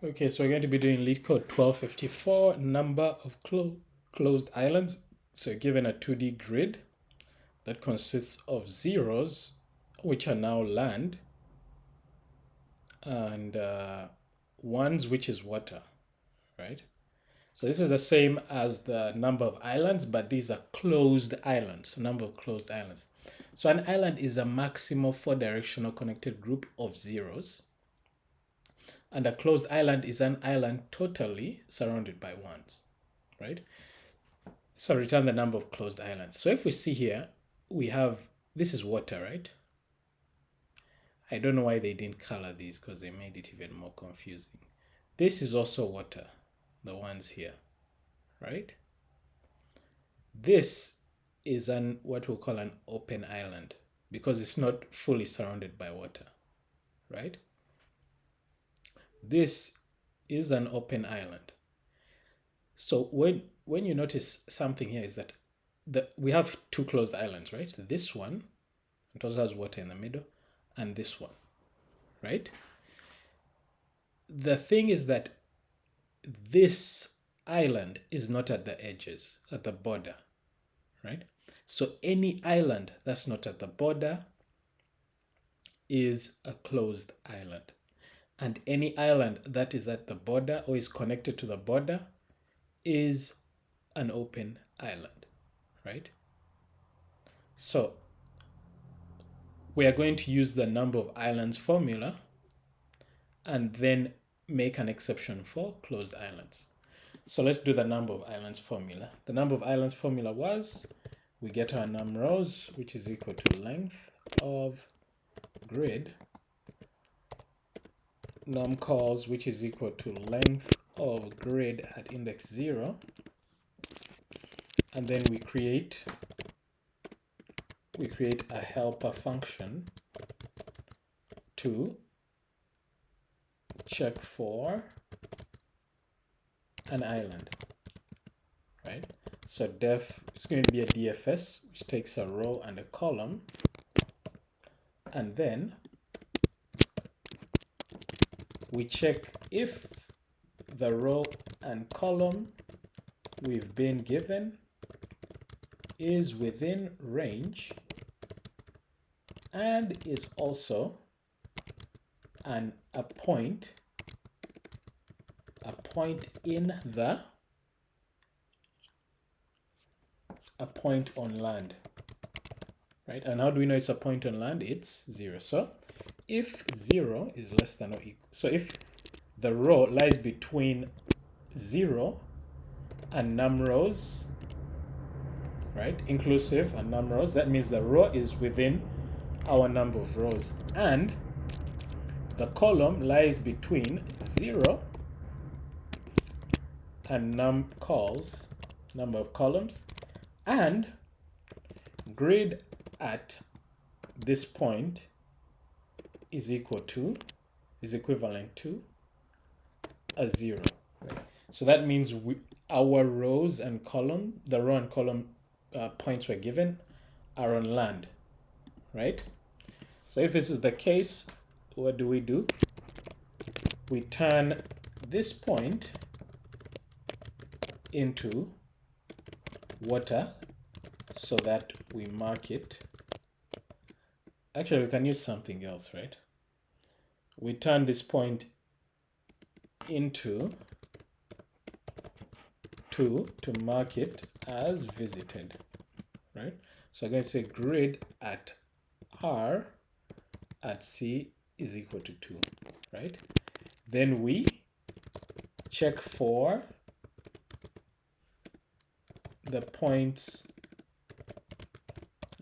Okay, so we're going to be doing lead code 1254, number of closed islands. So given a 2D grid that consists of zeros, which are now land, and ones, which is water, right? So this is the same as the number of islands, but these are closed islands, number of closed islands. So an island is a maximal four directional connected group of zeros. And a closed island is an island totally surrounded by ones, right? So return the number of closed islands. So if we see here, we have, this is water, right? I don't know why they didn't color these because they made it even more confusing. This is also water, the ones here, right? This is what we'll call an open island because it's not fully surrounded by water, right? This is an open island. So when you notice something here is that we have two closed islands, right? This one, it also has water in the middle, and this one, right? The thing is that this island is not at the edges, at the border, right? So any island that's not at the border is a closed island. And any island that is at the border or is connected to the border is an open island, right? So we are going to use the number of islands formula and then make an exception for closed islands. So let's do the number of islands formula. The number of islands formula was, we get our num rows, which is equal to length of grid, num calls, which is equal to length of grid at index 0, and then we create a helper function to check for an island, right? So def, it's going to be a DFS, which takes a row and a column, and then we check if the row and column we've been given is within range and is also a point in the point on land, right? And how do we know it's a point on land? It's 0. So if 0 is less than or equal, so if the row lies between 0 and num rows, right, inclusive and num rows, that means the row is within our number of rows, and the column lies between 0 and num calls, number of columns, and grid at this point is equivalent to a 0. Right? So that means our rows and column, the row and column points we're given are on land, right? So if this is the case, what do? We turn this point into water so that we mark it. Actually, we can use something else, right? We turn this point into 2 to mark it as visited, right? So I'm going to say grid at R at C is equal to 2, right? Then we check for the points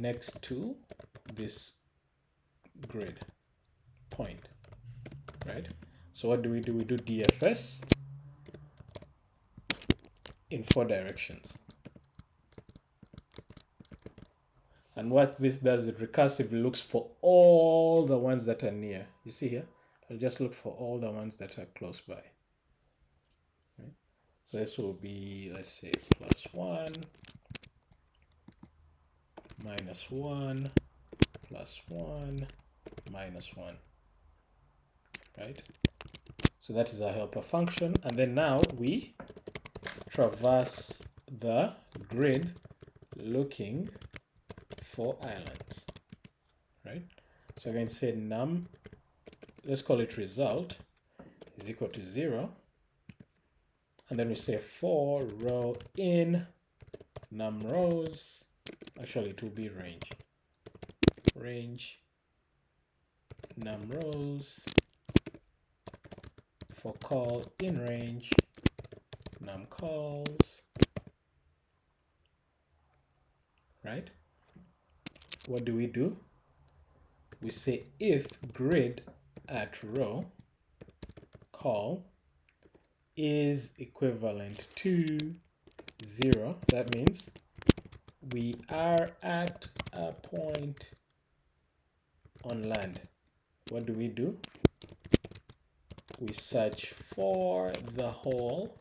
next to this grid point, right? So what do? We do DFS in 4 directions. And what this does, it recursively looks for all the ones that are near. You see here? I'll just look for all the ones that are close by. Right? So this will be, let's say, +1, -1, +1, -1, right? So that is our helper function. And then now we traverse the grid looking for islands, right? So we're going to say num, let's call it result, is equal to 0. And then we say for row in num rows, actually it will be range num rows for call in range num calls, right? What do? We say if grid at row call is equivalent to 0, that means we are at a point on land. What do? We search for the whole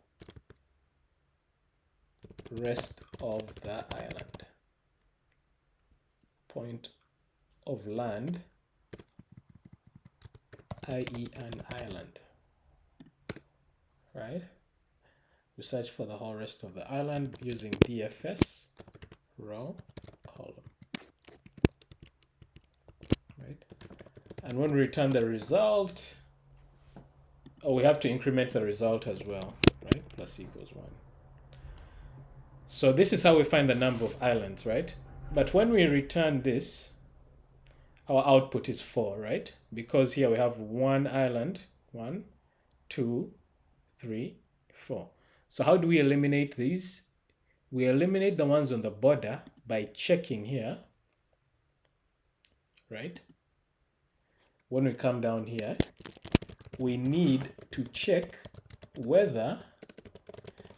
rest of the island. Point of land, i.e. an island, right? We search for the whole rest of the island using DFS row column, right? And when we return the result, we have to increment the result as well, right? Plus equals 1. So this is how we find the number of islands, right? But when we return this, our output is 4, right? Because here we have one island, 1, 2, 3, 4. So how do we eliminate these? We eliminate the ones on the border by checking here, right? When we come down here, we need to check whether,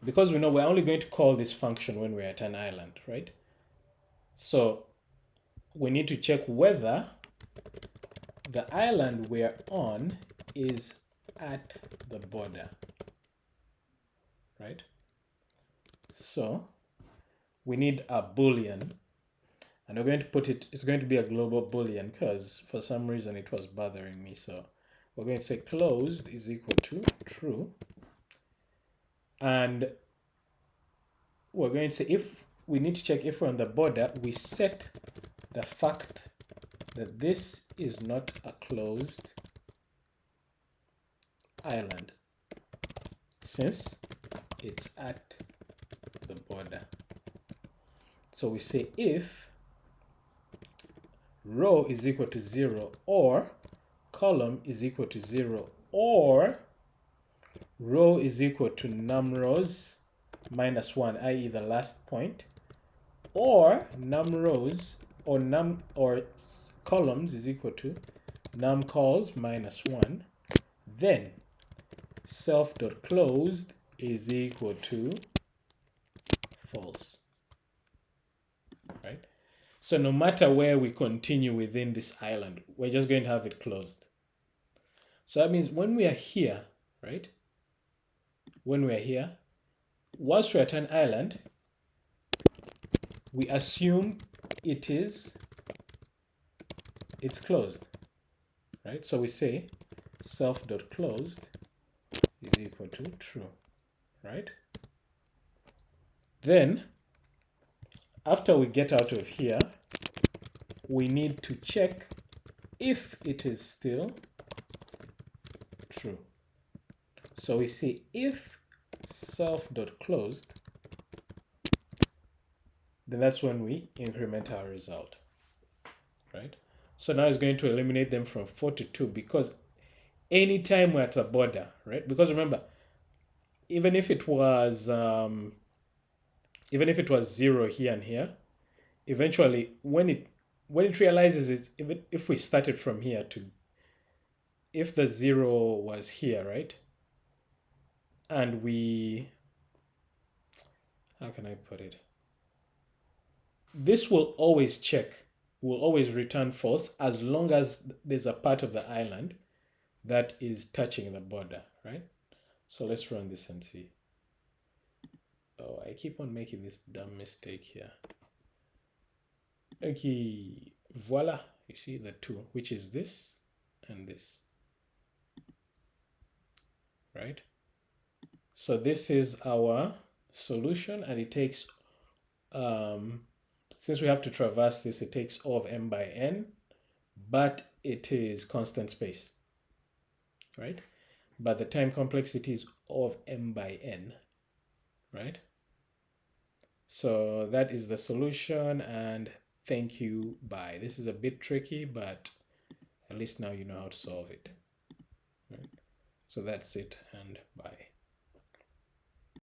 because we know we're only going to call this function when we're at an island, right? So we need to check whether the island we're on is at the border, right? So we need a boolean, and we're going to put it, it's going to be a global boolean because for some reason it was bothering me. So we're going to say closed is equal to true, and we're going to say if we need to check if we're on the border, we set the fact that this is not a closed island since it's at the border. So we say if row is equal to 0 or column is equal to 0 or row is equal to num rows minus 1, i.e. the last point, or num rows or columns is equal to num calls minus 1, then self.closed is equal to false, right? So no matter where we continue within this island, we're just going to have it closed. So that means when we are here, right? When we are here, once we're at an island, we assume it's closed, right? So we say self.closed is equal to true, right? Then after we get out of here, we need to check if it is still true. So we say if self.closed, then that's when we increment our result, right? So now it's going to eliminate them from 4 to 2 because anytime we're at the border, right? Because remember, even if it was 0 here and here, eventually when it realizes it's, even if we started from here to, if the 0 was here, right? And we, how can I put it? This will always check, will always return false as long as there's a part of the island that is touching the border, right? So let's run this and see. Oh, I keep on making this dumb mistake here. Okay, voila. You see the 2, which is this and this. right? So this is our solution, and it takes, since we have to traverse this, it takes O of m by n, but it is constant space, right? But the time complexity is O of m by n, right? So that is the solution, and thank you, bye. This is a bit tricky, but at least now you know how to solve it, right? So that's it, and bye.